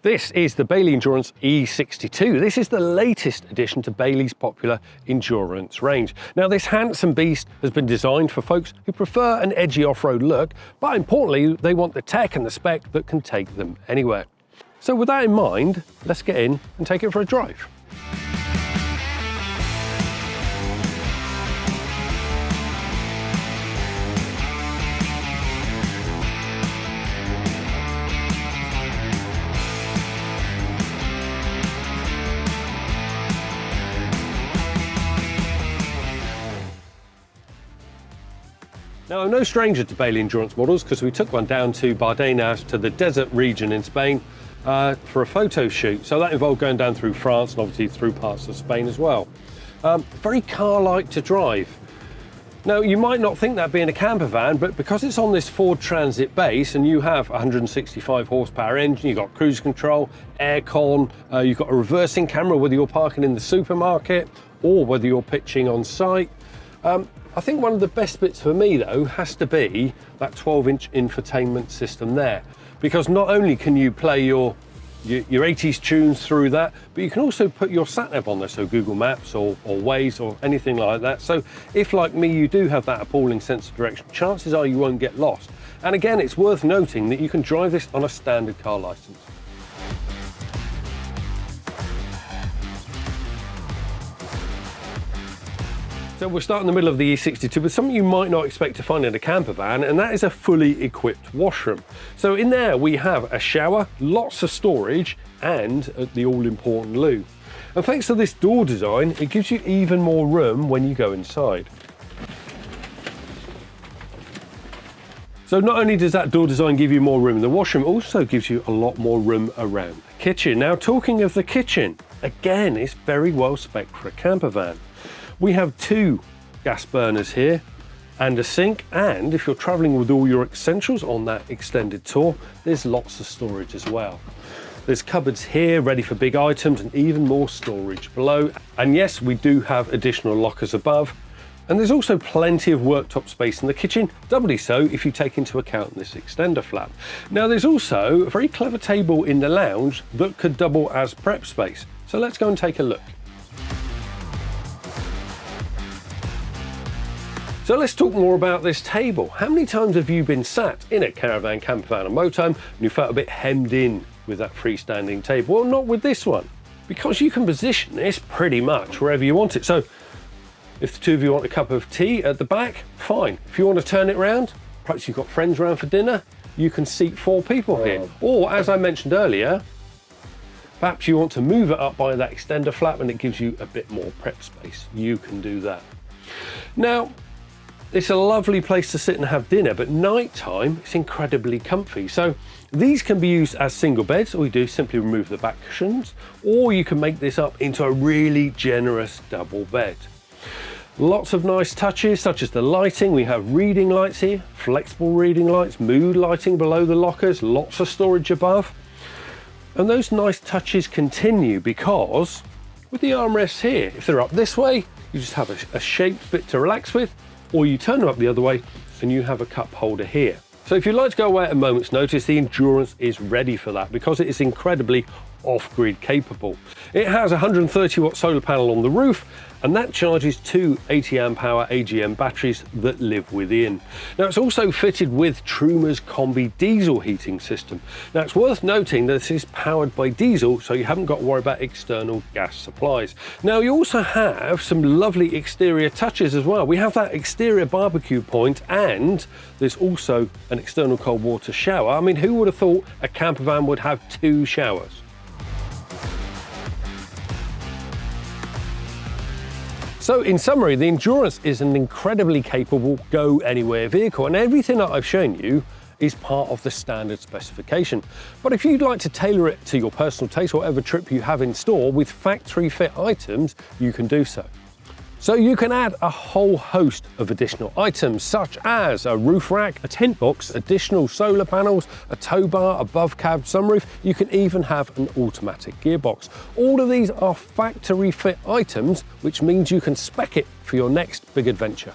This is the Bailey Endurance E62. This is the latest addition to Bailey's popular endurance range. Now, this handsome beast has been designed for folks who prefer an edgy off-road look, but importantly, they want the tech and the spec that can take them anywhere. So with that in mind, let's get in and take it for a drive. Now, I'm no stranger to Bailey Endurance models because we took one down to Bardenas, to the desert region in Spain, for a photo shoot. So that involved going down through France and obviously through parts of Spain as well. Very car-like to drive. Now, you might not think that being a camper van, but because it's on this Ford Transit base and you have a 165 horsepower engine, you've got cruise control, aircon, you've got a reversing camera whether you're parking in the supermarket or whether you're pitching on site. I think one of the best bits for me though has to be that 12-inch infotainment system there, because not only can you play your 80s tunes through that, but you can also put your sat-nav on there, so Google Maps or Waze or anything like that. So if, like me, you do have that appalling sense of direction, chances are you won't get lost. And again, it's worth noting that you can drive this on a standard car license. So we'll start in the middle of the E62 with something you might not expect to find in a camper van, and that is a fully equipped washroom. So in there we have a shower, lots of storage, and the all-important loo. And thanks to this door design, it gives you even more room when you go inside. So not only does that door design give you more room in the washroom, it also gives you a lot more room around the kitchen. Now, talking of the kitchen, again, it's very well spec'd for a camper van. We have 2 gas burners here and a sink, and if you're traveling with all your essentials on that extended tour, there's lots of storage as well. There's cupboards here ready for big items and even more storage below. And yes, we do have additional lockers above. And there's also plenty of worktop space in the kitchen, doubly so if you take into account this extender flap. Now, there's also a very clever table in the lounge that could double as prep space. So let's go and take a look. So let's talk more about this table. How many times have you been sat in a caravan, campervan or motorhome and you felt a bit hemmed in with that freestanding table? Well, not with this one, because you can position this pretty much wherever you want it. So if the two of you want a cup of tea at the back, fine. If you want to turn it around, perhaps you've got friends around for dinner, you can seat 4 people here. Or, as I mentioned earlier, perhaps you want to move it up by that extender flap and it gives you a bit more prep space. You can do that. Now, it's a lovely place to sit and have dinner, but night time, it's incredibly comfy. So these can be used as single beds, or you do simply remove the back cushions, or you can make this up into a really generous double bed. Lots of nice touches, such as the lighting. We have reading lights here, flexible reading lights, mood lighting below the lockers, lots of storage above. And those nice touches continue because with the armrests here, if they're up this way, you just have a shaped bit to relax with, or you turn them up the other way and you have a cup holder here. So if you'd like to go away at a moment's notice, the Endurance is ready for that because it is incredibly off-grid capable. It has a 130 watt solar panel on the roof, and that charges 2 80 amp hour AGM batteries that live within. Now, it's also fitted with Truma's Combi diesel heating system. Now, it's worth noting that this is powered by diesel, so you haven't got to worry about external gas supplies. Now, you also have some lovely exterior touches as well. We have that exterior barbecue point, and there's also an external cold water shower. I mean, who would have thought a camper van would have 2 showers? So in summary, the Endurance is an incredibly capable go-anywhere vehicle, and everything that I've shown you is part of the standard specification. But if you'd like to tailor it to your personal taste, whatever trip you have in store with factory fit items, you can do so. So you can add a whole host of additional items, such as a roof rack, a tent box, additional solar panels, a tow bar, above cab sunroof. You can even have an automatic gearbox. All of these are factory fit items, which means you can spec it for your next big adventure.